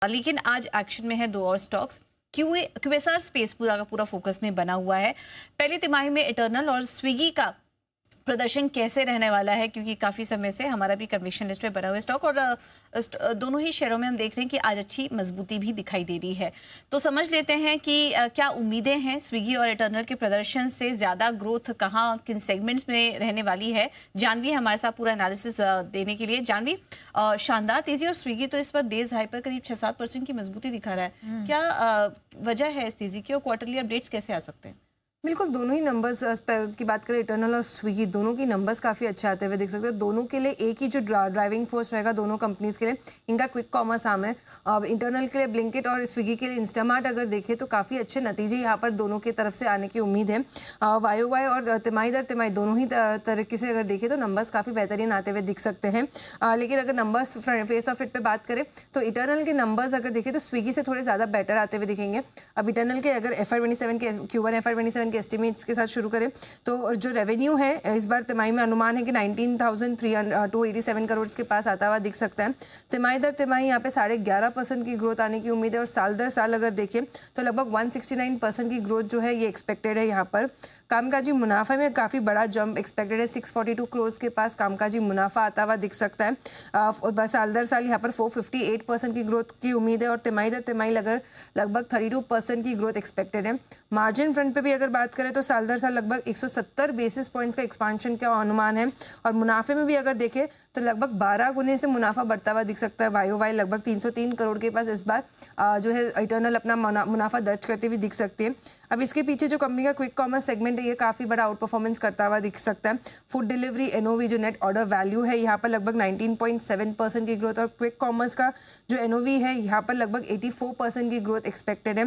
लेकिन आज एक्शन में है दो और स्टॉक्स। क्यूएसआर स्पेस पूरा का पूरा फोकस में बना हुआ है। पहली तिमाही में इटर्नल और स्विगी का प्रदर्शन कैसे रहने वाला है, क्योंकि काफी समय से हमारा भी कन्विक्शन लिस्ट में बना हुआ स्टॉक और दोनों ही शेयरों में हम देख रहे हैं कि आज अच्छी मजबूती भी दिखाई दे रही है। तो समझ लेते हैं कि क्या उम्मीदें हैं स्विगी और इटर्नल के प्रदर्शन से, ज्यादा ग्रोथ कहाँ किन सेगमेंट्स में रहने वाली है। जानवी हमारे साथ पूरा एनालिसिस देने के लिए। जानवी, शानदार तेजी और स्विगी तो इस पर डेज हाई पर करीब 6-7% की मजबूती दिखा रहा है। क्या वजह है इस तेजी की और क्वार्टरली अपडेट्स कैसे आ सकते हैं? बिल्कुल, दोनों ही नंबर्स की बात करें, इटर्नल और स्विगी दोनों की नंबर्स काफ़ी अच्छे आते हुए देख सकते हो। दोनों के लिए एक ही जो ड्राइविंग फोर्स रहेगा दोनों कंपनीज के लिए, इनका क्विक कॉमर्स आर्म है। इंटरनल के लिए ब्लिंकिट और स्विगी के लिए इंस्टामार्ट अगर देखें तो काफ़ी अच्छे नतीजे यहाँ पर दोनों की तरफ से आने की उम्मीद है। वाई और तिमाही दर तिमाही दोनों ही तरीके से अगर देखें तो नंबर्स काफ़ी बेहतरीन आते हुए दिख सकते हैं। लेकिन अगर नंबर्स फेस ऑफ इट पे बात करें तो इटर्नल के नंबर्स अगर देखें तो स्विगी से थोड़े ज़्यादा बेटर आते हुए दिखेंगे। अब इटर्नल के अगर FY27 के Q1 FY27 के एस्टिमेट्स के साथ शुरू करें तो जो रेवेन्यू है इस बार तिमाही में अनुमान है कि 19,287 करोड़ के पास आता हुआ दिख सकता है। तिमाही दर तिमाही यहाँ पे 11.5% की ग्रोथ आने की उम्मीद है और साल दर साल अगर देखें तो लगभग 169% की ग्रोथ जो है ये एक्सपेक्टेड है। यहाँ पर कामकाजी मुनाफा में काफ़ी बड़ा जंप एक्सपेक्टेड है। 642 करोड़ के पास कामकाजी मुनाफा आता हुआ दिख सकता है। साल दर साल यहाँ पर 458% की ग्रोथ की उम्मीद है और तिमाही दर तिमाही लगभग 32% की ग्रोथ एक्सपेक्टेड है। मार्जिन फ्रंट पे भी अगर बात करें तो साल दर साल लगभग 170 बेसिस पॉइंट्स का एक्सपांशन का अनुमान है और मुनाफे में भी अगर देखें तो लगभग 12 गुने से मुनाफा बढ़ता हुआ दिख सकता है। वाई लगभग 303 करोड़ के पास इस बार जो है इटर्नल अपना मुनाफा दर्ज करते हुए दिख सकती है। अब इसके पीछे जो कंपनी का क्विक कॉमर्स सेगमेंट है ये काफ़ी बड़ा आउट परफॉर्मेंस करता हुआ दिख सकता है। फूड डिलीवरी एनओवी जो नेट ऑर्डर वैल्यू है यहाँ पर लगभग 19.7% की ग्रोथ और क्विक कॉमर्स का जो एनओवी है यहाँ पर लगभग 84% की ग्रोथ एक्सपेक्टेड है।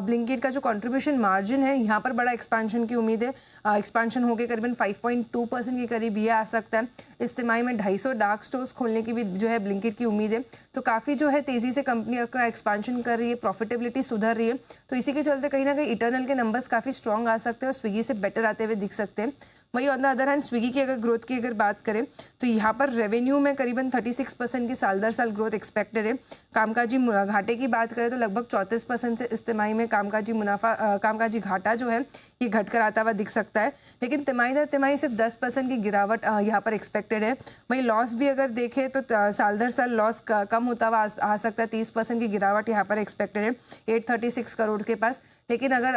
ब्लिंकिट का जो कंट्रीब्यूशन मार्जिन है यहाँ पर बड़ा एक्सपांशन की उम्मीद है। एक्सपांशन होकर करीबन 5.2% के करीब ये आ सकता है। इस तिमाही में 250 डार्क स्टोर्स खोलने की भी जो है ब्लिंकिट की उम्मीद है। तो काफ़ी जो है तेज़ी से कंपनी अपना एक्सपांशन कर रही है, प्रॉफिटेबिलिटी सुधर रही है। तो इसी के चलते कहीं ना कहीं इटर्नल के नंबर्स काफ़ी स्ट्रॉन्ग आ सकते हैं और स्विगी से बेटर आते हुए दिख सकते हैं। वही on the other hand Swiggy की अगर ग्रोथ की अगर बात करें तो यहाँ पर रेवेन्यू में करीबन 36% की साल दर साल ग्रोथ एक्सपेक्टेड है। कामकाजी घाटे की बात करें तो लगभग 34% से इस तिमाही में कामकाजी घाटा जो है ये घट कर आता हुआ दिख सकता है। लेकिन तिमाही दर तिमाही सिर्फ 10% की गिरावट यहाँ पर एक्सपेक्टेड है। वही लॉस भी अगर देखें तो साल दर साल लॉस कम होता हुआ आ सकता है। 30% की गिरावट यहाँ पर एक्सपेक्टेड है 836 करोड़ के पास। लेकिन अगर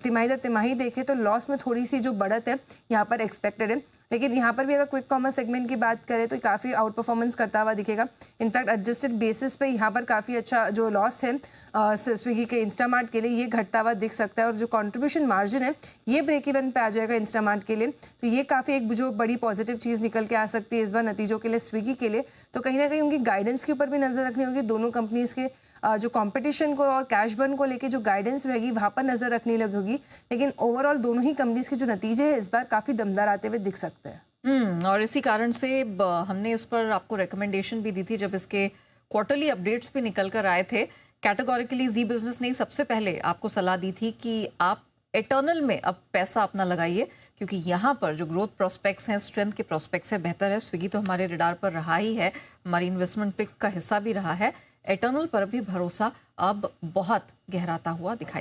तिमाही दर तिमाही देखें तो लॉस में थोड़ी सी जो बढ़त है यहाँ पर एक्सपेक्टेड है। लेकिन यहाँ पर भी अगर क्विक कॉमर्स सेगमेंट की बात करें तो काफ़ी आउट परफॉर्मेंस करता हुआ दिखेगा। इनफैक्ट एडजस्टेड बेसिस पे यहाँ पर काफ़ी अच्छा जो लॉस है स्विगी के इंस्टामार्ट के लिए ये घटता हुआ दिख सकता है और जो कंट्रीब्यूशन मार्जिन है ये ब्रेक इवन पे आ जाएगा इंस्टामार्ट के लिए। तो ये काफ़ी एक जो बड़ी पॉजिटिव चीज़ निकल के आ सकती है इस बार नतीजों के लिए स्विगी के लिए। तो कहीं ना कहीं उनकी गाइडेंस के ऊपर भी नज़र रखनी होगी। दोनों कंपनीज़ के जो कंपटीशन को और कैश बर्न को लेके जो गाइडेंस रहेगी वहाँ पर नज़र रखनी लगेगी। लेकिन ओवरऑल दोनों ही कंपनीज के जो नतीजे हैं इस बार काफ़ी दमदार आते हुए दिख सकते हैं। और इसी कारण से हमने इस पर आपको रिकमेंडेशन भी दी थी जब इसके क्वार्टरली अपडेट्स भी निकल कर आए थे। कैटेगोरिकली जी बिजनेस ने सबसे पहले आपको सलाह दी थी कि आप इटर्नल में अब पैसा अपना लगाइए, क्योंकि यहाँ पर जो ग्रोथ प्रोस्पेक्ट्स हैं, स्ट्रेंथ के प्रोस्पेक्ट्स है, बेहतर है। स्विगी तो हमारे रडार पर रहा ही है, हमारी इन्वेस्टमेंट पिक का हिस्सा भी रहा है। इटर्नल पर भी भरोसा अब बहुत गहराता हुआ दिखाई